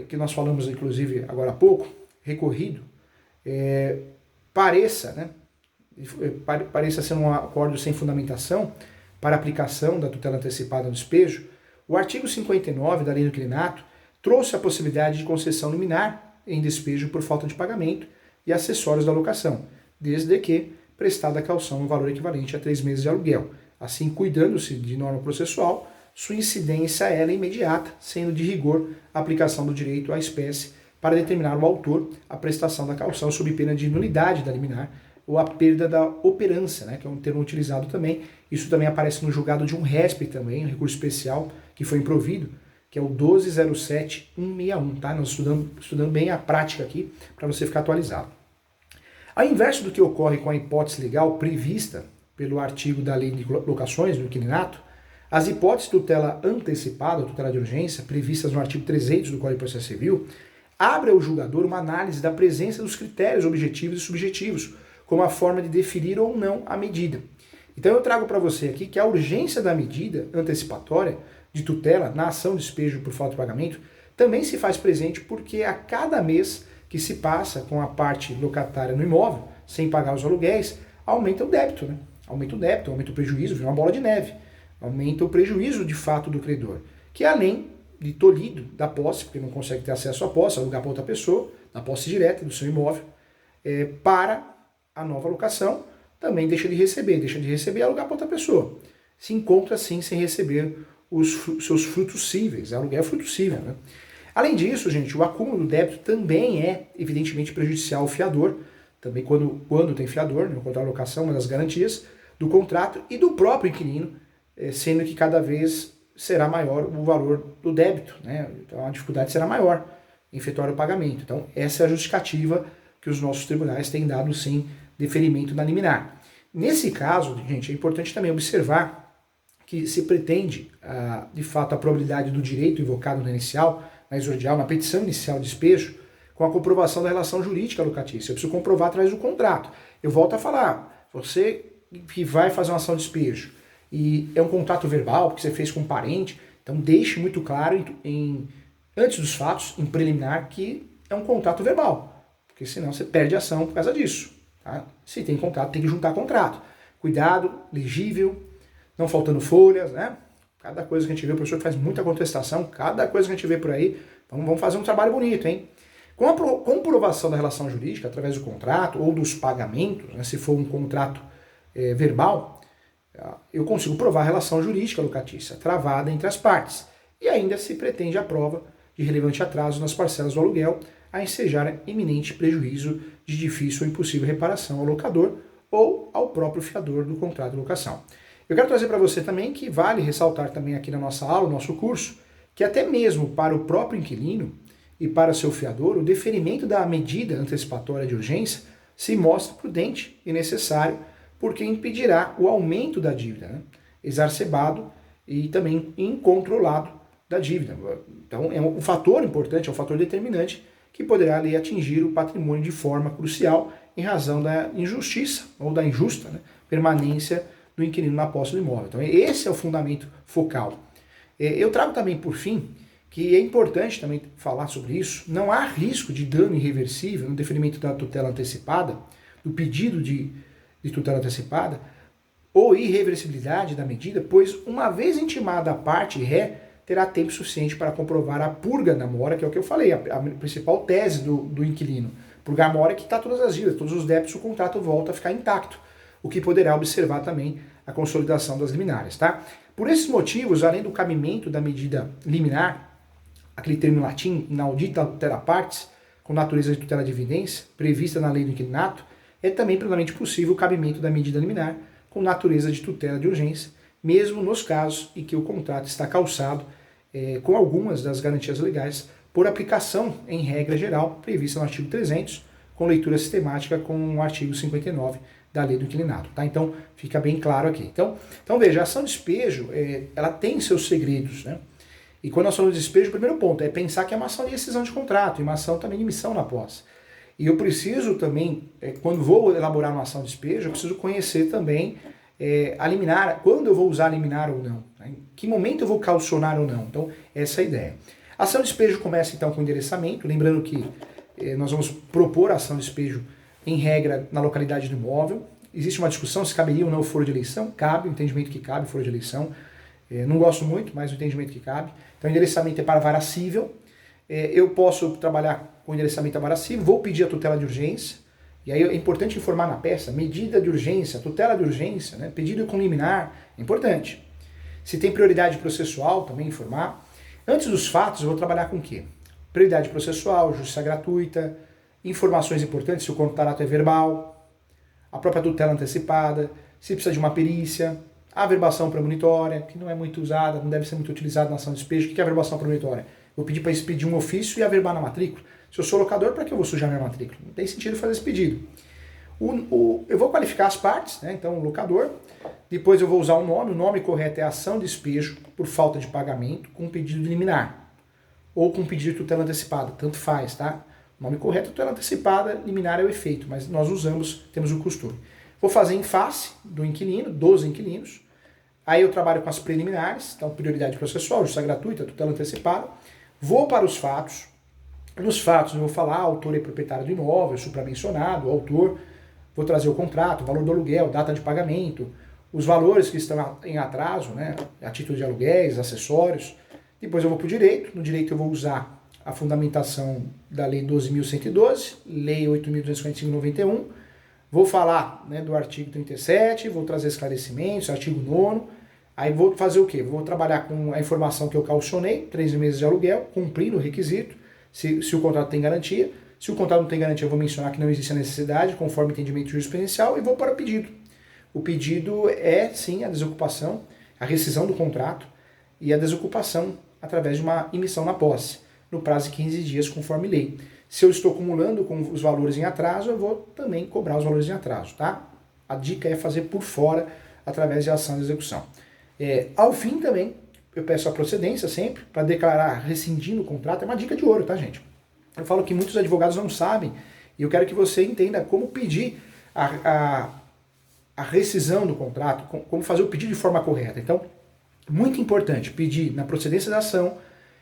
Speaker 1: que nós falamos inclusive agora há pouco, recorrido, pareça ser um acordo sem fundamentação para aplicação da tutela antecipada no despejo, o artigo 59 da Lei do Inquilinato trouxe a possibilidade de concessão liminar em despejo por falta de pagamento e acessórios da locação, desde que prestada a caução no valor equivalente a 3 meses de aluguel. Assim, cuidando-se de norma processual, sua incidência é imediata, sendo de rigor a aplicação do direito à espécie para determinar o autor a prestação da caução sob pena de nulidade da liminar ou a perda da operância, né, que é um termo utilizado também. Isso também aparece no julgado de um RESP também, um recurso especial que foi improvido, que é o 12.07.161, tá? Nós estudando bem a prática aqui para você ficar atualizado. Ao inverso do que ocorre com a hipótese legal prevista pelo artigo da Lei de Locações, do Inquilinato, as hipóteses de tutela antecipada, tutela de urgência, previstas no artigo 300 do Código de Processo Civil, abre ao julgador uma análise da presença dos critérios objetivos e subjetivos, como a forma de definir ou não a medida. Então eu trago para você aqui que a urgência da medida antecipatória de tutela na ação de despejo por falta de pagamento também se faz presente porque a cada mês que se passa com a parte locatária no imóvel, sem pagar os aluguéis, aumenta o débito, né? Aumenta o débito, aumenta o prejuízo, vira uma bola de neve. Aumenta o prejuízo de fato do credor, que além de tolhido da posse, porque não consegue ter acesso à posse, alugar para outra pessoa, na posse direta do seu imóvel, para a nova locação, também deixa de receber e alugar para outra pessoa. Se encontra assim sem receber os seus frutos cíveis, aluguel é fruto cível, né? Além disso, gente, o acúmulo do débito também é evidentemente prejudicial ao fiador, também quando tem fiador, no contrato de locação, uma das garantias do contrato e do próprio inquilino, sendo que cada vez será maior o valor do débito, né? Então a dificuldade será maior em efetuar o pagamento. Então essa é a justificativa que os nossos tribunais têm dado sim deferimento na liminar. Nesse caso, gente, é importante também observar que se pretende, de fato, a probabilidade do direito invocado na inicial, na exordial, na petição inicial de despejo, com a comprovação da relação jurídica locatícia. Eu preciso comprovar através do contrato. Eu volto a falar, você que vai fazer uma ação de despejo, e é um contrato verbal, que você fez com um parente, então deixe muito claro, antes dos fatos, em preliminar, que é um contrato verbal, porque senão você perde a ação por causa disso. Tá? Se tem contrato, tem que juntar contrato. Cuidado, legível, não faltando folhas, né? Cada coisa que a gente vê, o professor faz muita contestação, cada coisa que a gente vê por aí, vamos fazer um trabalho bonito, hein? Com a comprovação da relação jurídica, através do contrato ou dos pagamentos, né, se for um contrato verbal, eu consigo provar a relação jurídica locatícia, travada entre as partes. E ainda se pretende a prova de relevante atraso nas parcelas do aluguel, a ensejar iminente prejuízo de difícil ou impossível reparação ao locador ou ao próprio fiador do contrato de locação. Eu quero trazer para você também que vale ressaltar também aqui na nossa aula, no nosso curso, que até mesmo para o próprio inquilino e para seu fiador, o deferimento da medida antecipatória de urgência se mostra prudente e necessário, porque impedirá o aumento da dívida, né? Exacerbado e também incontrolado da dívida. Então é um fator importante, é um fator determinante que poderá ali atingir o patrimônio de forma crucial em razão da injustiça ou da injusta, né, permanência do inquilino na posse do imóvel. Então esse é o fundamento focal. Eu trago também por fim que é importante também falar sobre isso. Não há risco de dano irreversível no deferimento da tutela antecipada, do pedido de tutela antecipada, ou irreversibilidade da medida, pois uma vez intimada a parte ré, terá tempo suficiente para comprovar a purga da mora, que é o que eu falei, a principal tese do inquilino. Purgar a mora é que está todas as dívidas, todos os débitos, o contrato volta a ficar intacto, o que poderá observar também a consolidação das liminares, tá? Por esses motivos, além do cabimento da medida liminar, aquele termo em latim, inaudita tutela partes, com natureza de tutela de evidência, prevista na lei do inquilinato, é também plenamente possível o cabimento da medida liminar, com natureza de tutela de urgência, mesmo nos casos em que o contrato está calçado com algumas das garantias legais por aplicação em regra geral prevista no artigo 300, com leitura sistemática com o artigo 59 da lei do inquilinato. Tá? Então fica bem claro aqui. Então veja, a ação de despejo ela tem seus segredos, né? E quando nós falamos de despejo, o primeiro ponto é pensar que é uma ação de rescisão de contrato e uma ação também de emissão na posse. E eu preciso também, quando vou elaborar uma ação de despejo, eu preciso conhecer também a liminar, quando eu vou usar a liminar ou não, né? Em que momento eu vou calcionar ou não. Então, essa é a ideia. A ação de despejo começa então com endereçamento, lembrando que nós vamos propor a ação de despejo em regra na localidade do imóvel. Existe uma discussão se caberia ou não o foro de eleição, cabe, o entendimento que cabe, o foro de eleição. Não gosto muito, mas o entendimento que cabe. Então, endereçamento é para vara cível. Eu posso trabalhar com endereçamento à vara cível, vou pedir a tutela de urgência. E aí é importante informar na peça, medida de urgência, tutela de urgência, né? Pedido com liminar, é importante. Se tem prioridade processual, também informar. Antes dos fatos, eu vou trabalhar com o quê? Prioridade processual, justiça gratuita, informações importantes, se o contrato é verbal, a própria tutela antecipada, se precisa de uma perícia, a averbação premonitória, que não é muito usada, não deve ser muito utilizada na ação de despejo. O que é a averbação premonitória? Vou pedir para expedir um ofício e averbar na matrícula. Se eu sou locador, para que eu vou sujar minha matrícula? Não tem sentido fazer esse pedido. Eu vou qualificar as partes, né? Então, o locador. Depois eu vou usar o nome correto é ação de despejo por falta de pagamento com pedido de liminar. Ou com pedido de tutela antecipada, tanto faz, tá? O nome correto é tutela antecipada, liminar é o efeito, mas nós temos o costume. Vou fazer em face do inquilino, dos inquilinos. Aí eu trabalho com as preliminares, então prioridade processual, justiça gratuita, tutela antecipada. Vou para os fatos. Nos fatos eu vou falar autor e proprietário do imóvel, supramencionado, autor, vou trazer o contrato, valor do aluguel, data de pagamento, os valores que estão em atraso, né, a título de aluguéis, acessórios. Depois eu vou para o direito, no direito eu vou usar a fundamentação da Lei 12.112, Lei 8.245/91, vou falar, né, do artigo 37, vou trazer esclarecimentos, artigo 9º, aí vou fazer o quê? Vou trabalhar com a informação que eu calcionei, 3 meses de aluguel, cumprindo o requisito, se o contrato tem garantia. Se o contrato não tem garantia, eu vou mencionar que não existe a necessidade, conforme entendimento jurisprudencial, e vou para o pedido. O pedido é, sim, a desocupação, a rescisão do contrato e a desocupação através de uma emissão na posse, no prazo de 15 dias, conforme lei. Se eu estou acumulando com os valores em atraso, eu vou também cobrar os valores em atraso, tá? A dica é fazer por fora, através de ação de execução. Ao fim também, eu peço a procedência sempre, para declarar rescindindo o contrato. É uma dica de ouro, tá, gente? Eu falo que muitos advogados não sabem, e eu quero que você entenda como pedir a rescisão do contrato, como fazer o pedido de forma correta. Então, muito importante pedir na procedência da ação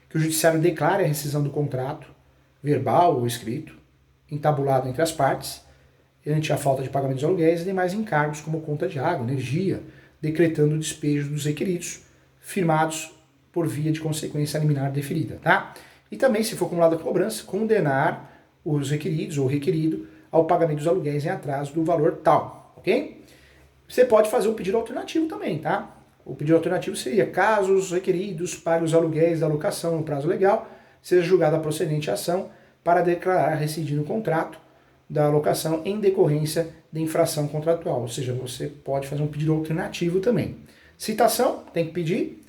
Speaker 1: que o judiciário declare a rescisão do contrato, verbal ou escrito, entabulado entre as partes, ante a falta de pagamento de aluguéis e demais encargos como conta de água, energia, decretando o despejo dos requeridos, firmados por via de consequência liminar deferida, tá? E também, se for acumulada a cobrança, condenar os requeridos ou requerido ao pagamento dos aluguéis em atraso do valor tal, ok? Você pode fazer um pedido alternativo também, tá? O pedido alternativo seria, caso os requeridos paguem os aluguéis da locação no prazo legal, seja julgada procedente a ação para declarar rescindido o contrato da locação em decorrência de infração contratual, ou seja, você pode fazer um pedido alternativo também. Citação, tem que pedir,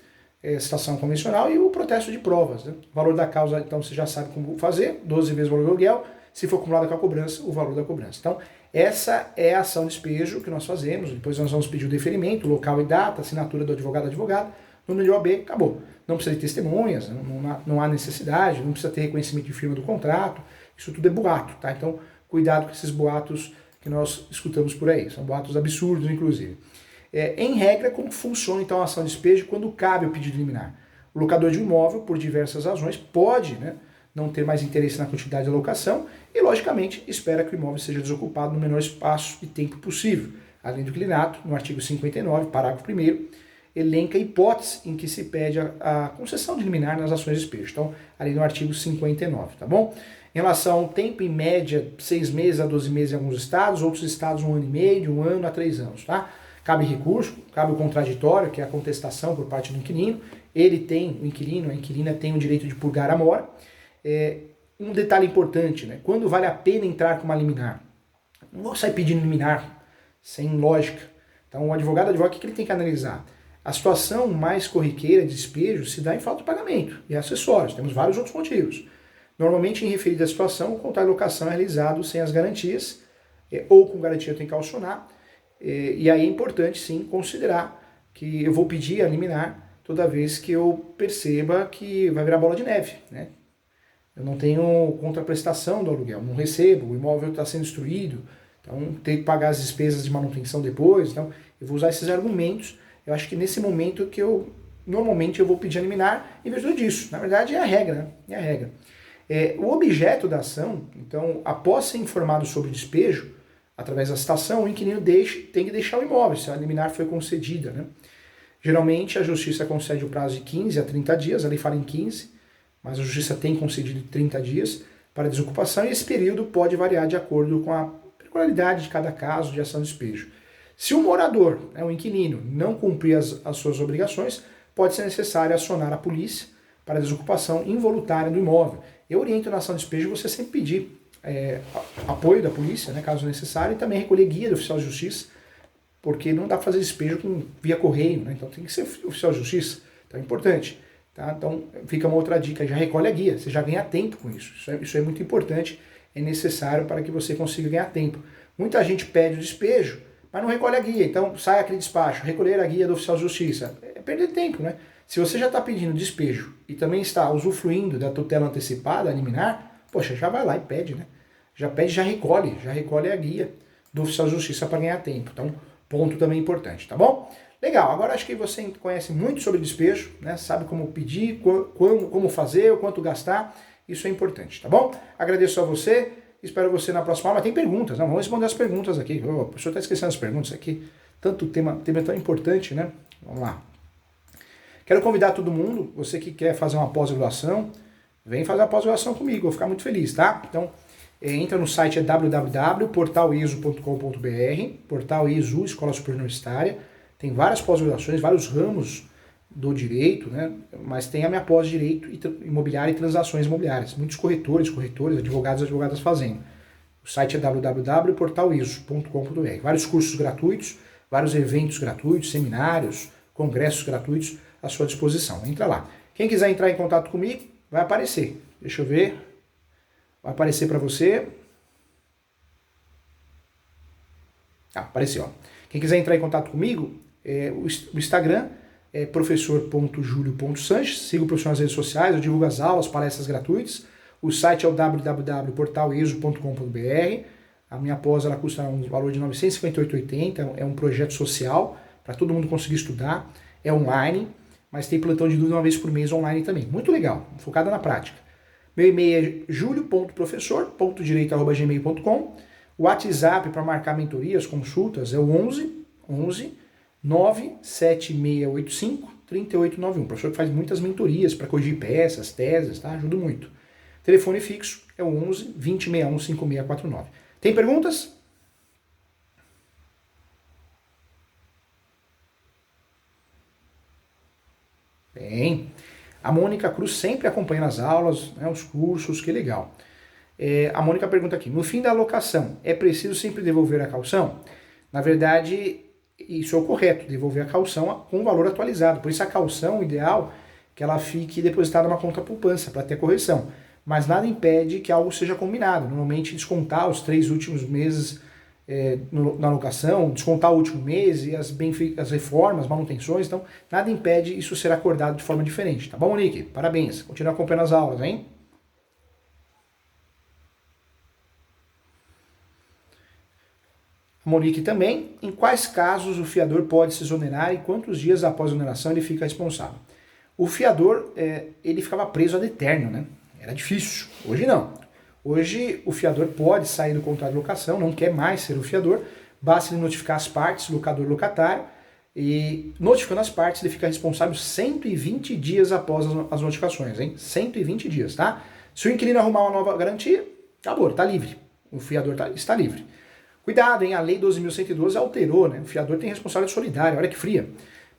Speaker 1: citação convencional, e o protesto de provas. Né? O valor da causa, então, você já sabe como fazer, 12 vezes o valor do aluguel, se for acumulado com a cobrança, o valor da cobrança. Então, essa é a ação de despejo que nós fazemos, depois nós vamos pedir o deferimento, local e data, assinatura do advogado, número de OAB, acabou. Não precisa de testemunhas, não há necessidade, não precisa ter reconhecimento de firma do contrato, isso tudo é boato, tá? Então, cuidado com esses boatos que nós escutamos por aí, são boatos absurdos, inclusive. Em regra, como funciona então a ação de despejo quando cabe o pedido liminar? O locador de um imóvel, por diversas razões, pode, né, não ter mais interesse na quantidade da locação e, logicamente, espera que o imóvel seja desocupado no menor espaço e tempo possível. Além do inquilinato, no artigo 59, parágrafo 1º, elenca a hipótese em que se pede a concessão de liminar nas ações de despejo. Então, ali no artigo 59, tá bom? Em relação ao tempo, em média, 6 meses a 12 meses em alguns estados, outros estados 1 ano e meio, de 1 ano a 3 anos, tá? Cabe recurso, cabe o contraditório, que é a contestação por parte do inquilino. Ele tem, o inquilino, a inquilina tem o direito de purgar a mora. Um detalhe importante, né? Quando vale a pena entrar com uma liminar? Não vou sair pedindo liminar, sem lógica. Então o advogado, o que ele tem que analisar? A situação mais corriqueira de despejo se dá em falta de pagamento e acessórios. Temos vários outros motivos. Normalmente, em referida à situação, o contrato de locação é realizado sem as garantias, ou com garantia tem que calcionar. E aí é importante, sim, considerar que eu vou pedir a liminar toda vez que eu perceba que vai virar bola de neve, né? Eu não tenho contraprestação do aluguel, não recebo, o imóvel está sendo destruído, então tem que pagar as despesas de manutenção depois. Então, eu vou usar esses argumentos. Eu acho que nesse momento que normalmente eu vou pedir a liminar em virtude disso. Na verdade, é a regra, né? É a regra. O objeto da ação, então, após ser informado sobre o despejo, através da citação, o inquilino tem que deixar o imóvel, se a liminar foi concedida, né? Geralmente, a justiça concede o prazo de 15 a 30 dias, a lei fala em 15, mas a justiça tem concedido 30 dias para desocupação, e esse período pode variar de acordo com a peculiaridade de cada caso de ação de despejo. Se o morador, o inquilino, não cumprir as suas obrigações, pode ser necessário acionar a polícia para a desocupação involuntária do imóvel. Eu oriento na ação de despejo você sempre pedir apoio da polícia, né, caso necessário, e também recolher guia do oficial de justiça, porque não dá para fazer despejo via correio, né, então tem que ser oficial de justiça, então é importante. Tá? Então fica uma outra dica, já recolhe a guia, você já ganha tempo com isso. Isso é muito importante, é necessário para que você consiga ganhar tempo. Muita gente pede o despejo, mas não recolhe a guia, então sai aquele despacho, recolher a guia do oficial de justiça, é perder tempo, né? Se você já está pedindo despejo e também está usufruindo da tutela antecipada, a liminar, poxa, já vai lá e pede, né? Já pede, já recolhe a guia do oficial de justiça para ganhar tempo. Então, ponto também importante, tá bom? Legal, agora acho que você conhece muito sobre despejo, né? Sabe como pedir, como fazer, o quanto gastar, isso é importante, tá bom? Agradeço a você, espero você na próxima aula. Tem perguntas, não? Vamos responder as perguntas aqui. O professor está esquecendo as perguntas aqui, tanto tema é tão importante, né? Vamos lá. Quero convidar todo mundo, você que quer fazer uma pós-graduação, vem fazer a pós-graduação comigo, vou ficar muito feliz, tá? Então, entra no site www.portaliso.com.br, Portal ISU, Escola Superior Universitária, tem várias pós-graduações, vários ramos do direito, né? Mas tem a minha pós de Direito Imobiliário e Transações Imobiliárias, muitos corretores, advogadas fazendo. O site é www.portaliso.com.br, vários cursos gratuitos, vários eventos gratuitos, seminários, congressos gratuitos à sua disposição. Entra lá. Quem quiser entrar em contato comigo, vai aparecer. Deixa eu ver. Vai aparecer para você. Apareceu. Ó. Quem quiser entrar em contato comigo, o Instagram é professor.julio.sanches. Siga o professor nas redes sociais, eu divulgo as aulas, palestras gratuitas. O site é o www.portaleso.com.br. A minha pós ela custa um valor de R$ 958,80. É um projeto social para todo mundo conseguir estudar. É online, mas tem plantão de dúvida uma vez por mês online também. Muito legal, focada na prática. Meu e-mail é julio.professor.direito@gmail.com. O WhatsApp para marcar mentorias, consultas é o 11 97685 3891. O professor que faz muitas mentorias para corrigir peças, teses, tá? Ajuda muito. Telefone fixo é o 11 2061 5649. Tem perguntas? Bem, a Mônica Cruz sempre acompanha as aulas, né, os cursos, que legal. A Mônica pergunta aqui, no fim da locação, é preciso sempre devolver a caução? Na verdade, isso é o correto, devolver a caução com o valor atualizado. Por isso a caução, o ideal, que ela fique depositada numa conta poupança para ter correção. Mas nada impede que algo seja combinado. Normalmente descontar os 3 últimos meses na locação, descontar o último mês e as reformas, manutenções, então nada impede isso ser acordado de forma diferente. Tá bom, Monique? Parabéns. Continua acompanhando as aulas, hein? Monique também, em quais casos o fiador pode se exonerar e quantos dias após a exoneração ele fica responsável? O fiador, ele ficava preso ad eterno, né? Era difícil. Hoje não. Hoje o fiador pode sair do contrato de locação, não quer mais ser o fiador, basta ele notificar as partes, locador e locatário, e notificando as partes ele fica responsável 120 dias após as notificações, hein? 120 dias, tá? Se o inquilino arrumar uma nova garantia, acabou, tá livre. O fiador está livre. Cuidado, hein? A Lei 12.112 alterou, né? O fiador tem responsabilidade solidária, olha que fria.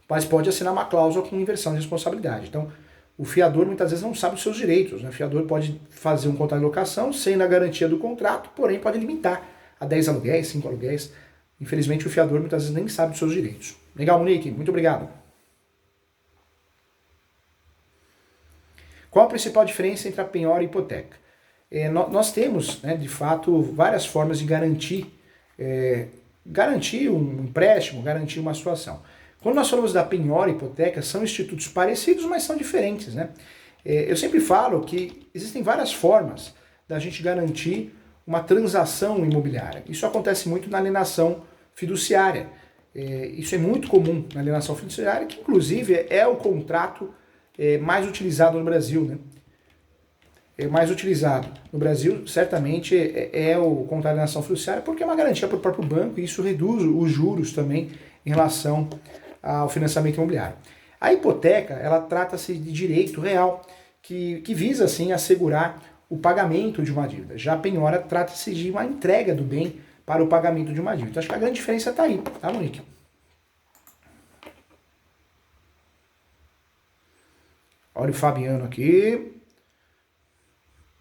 Speaker 1: Mas pode assinar uma cláusula com inversão de responsabilidade. Então, o fiador muitas vezes não sabe os seus direitos, né? O fiador pode fazer um contrato de locação sem a garantia do contrato, porém pode limitar a 10 aluguéis, 5 aluguéis. Infelizmente, o fiador muitas vezes nem sabe dos seus direitos. Legal, Monique? Muito obrigado. Qual a principal diferença entre a penhora e a hipoteca? Nós temos, né, de fato, várias formas de garantir um empréstimo, garantir uma situação. Quando nós falamos da penhora e hipoteca, são institutos parecidos, mas são diferentes, né? Eu sempre falo que existem várias formas da gente garantir uma transação imobiliária. Isso acontece muito na alienação fiduciária. Isso é muito comum na alienação fiduciária, que inclusive é o contrato mais utilizado no Brasil, né? Mais utilizado no Brasil, certamente, é o contrato de alienação fiduciária, porque é uma garantia para o próprio banco e isso reduz os juros também em relação ao financiamento imobiliário. A hipoteca, ela trata-se de direito real, que visa, assim, assegurar o pagamento de uma dívida. Já a penhora trata-se de uma entrega do bem para o pagamento de uma dívida. Então, acho que a grande diferença está aí, tá, Monique? Olha o Fabiano aqui.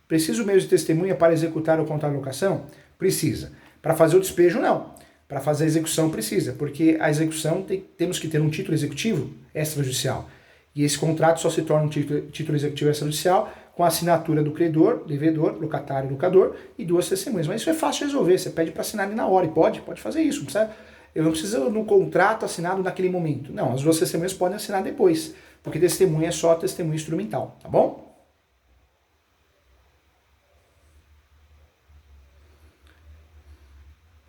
Speaker 1: Preciso mesmo de testemunha para executar o contrato de locação? Precisa. Para fazer o despejo, não. Para fazer a execução, precisa, porque a execução temos que ter um título executivo extrajudicial. E esse contrato só se torna um título executivo extrajudicial com a assinatura do credor, devedor, locatário e locador e 2 testemunhas. Mas isso é fácil de resolver, você pede para assinar ali na hora e pode fazer isso. Eu não preciso no contrato assinado naquele momento. Não, as 2 testemunhas podem assinar depois, porque testemunha é só testemunha instrumental, tá bom?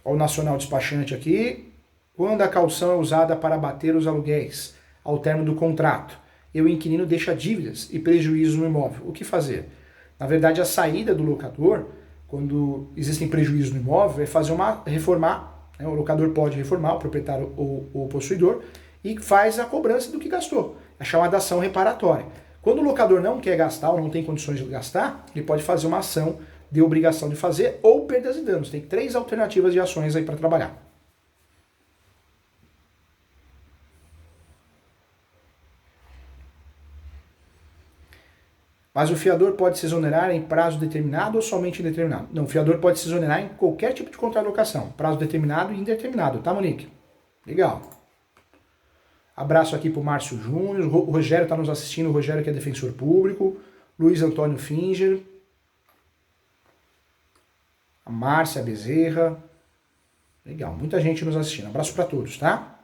Speaker 1: Olha o Nacional Despachante aqui. Quando a caução é usada para abater os aluguéis ao término do contrato e o inquilino deixa dívidas e prejuízos no imóvel, o que fazer? Na verdade, a saída do locador, quando existem prejuízos no imóvel, é fazer reformar, né? O locador pode reformar, o proprietário ou o possuidor, e faz a cobrança do que gastou, a chamada ação reparatória. Quando o locador não quer gastar ou não tem condições de gastar, ele pode fazer uma ação de obrigação de fazer ou perdas e danos. Tem 3 alternativas de ações aí para trabalhar. Mas o fiador pode se exonerar em prazo determinado ou somente indeterminado? Não, o fiador pode se exonerar em qualquer tipo de contrato de locação. Prazo determinado e indeterminado, tá, Monique? Legal. Abraço aqui pro Márcio Júnior, o Rogério está nos assistindo, o Rogério que é defensor público, Luiz Antônio Finger, a Márcia Bezerra. Legal, muita gente nos assistindo. Abraço para todos, tá?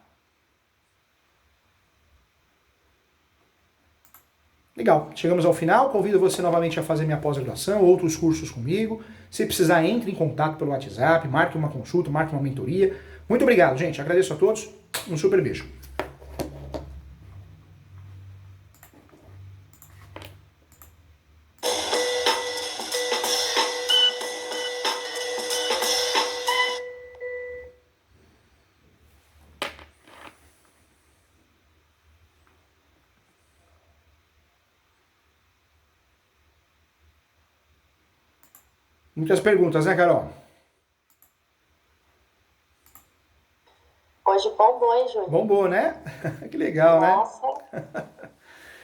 Speaker 1: Legal, chegamos ao final. Convido você novamente a fazer minha pós-graduação, outros cursos comigo. Se precisar, entre em contato pelo WhatsApp, marque uma consulta, marque uma mentoria. Muito obrigado, gente. Agradeço a todos. Um super beijo. Muitas perguntas, né, Carol?
Speaker 2: Hoje bombou, hein, Júlio?
Speaker 1: Bombou, né? Que legal,
Speaker 2: Nossa.
Speaker 1: né?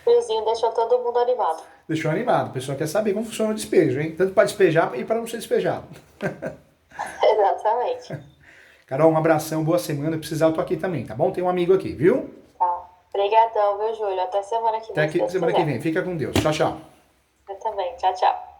Speaker 2: friozinho deixou todo mundo animado.
Speaker 1: Deixou animado. O pessoal quer saber como funciona o despejo, hein? Tanto para despejar e para não ser despejado.
Speaker 2: Exatamente.
Speaker 1: Carol, um abração, boa semana. Precisar, eu tô aqui também, tá bom? Tem um amigo aqui, viu?
Speaker 2: Tá. Obrigadão, viu, Júlio? Até semana que
Speaker 1: Até
Speaker 2: vem, se
Speaker 1: aqui
Speaker 2: Deus
Speaker 1: semana que
Speaker 2: quiser.
Speaker 1: vem. Fica com Deus. Tchau, tchau.
Speaker 2: Eu também. Tchau, tchau.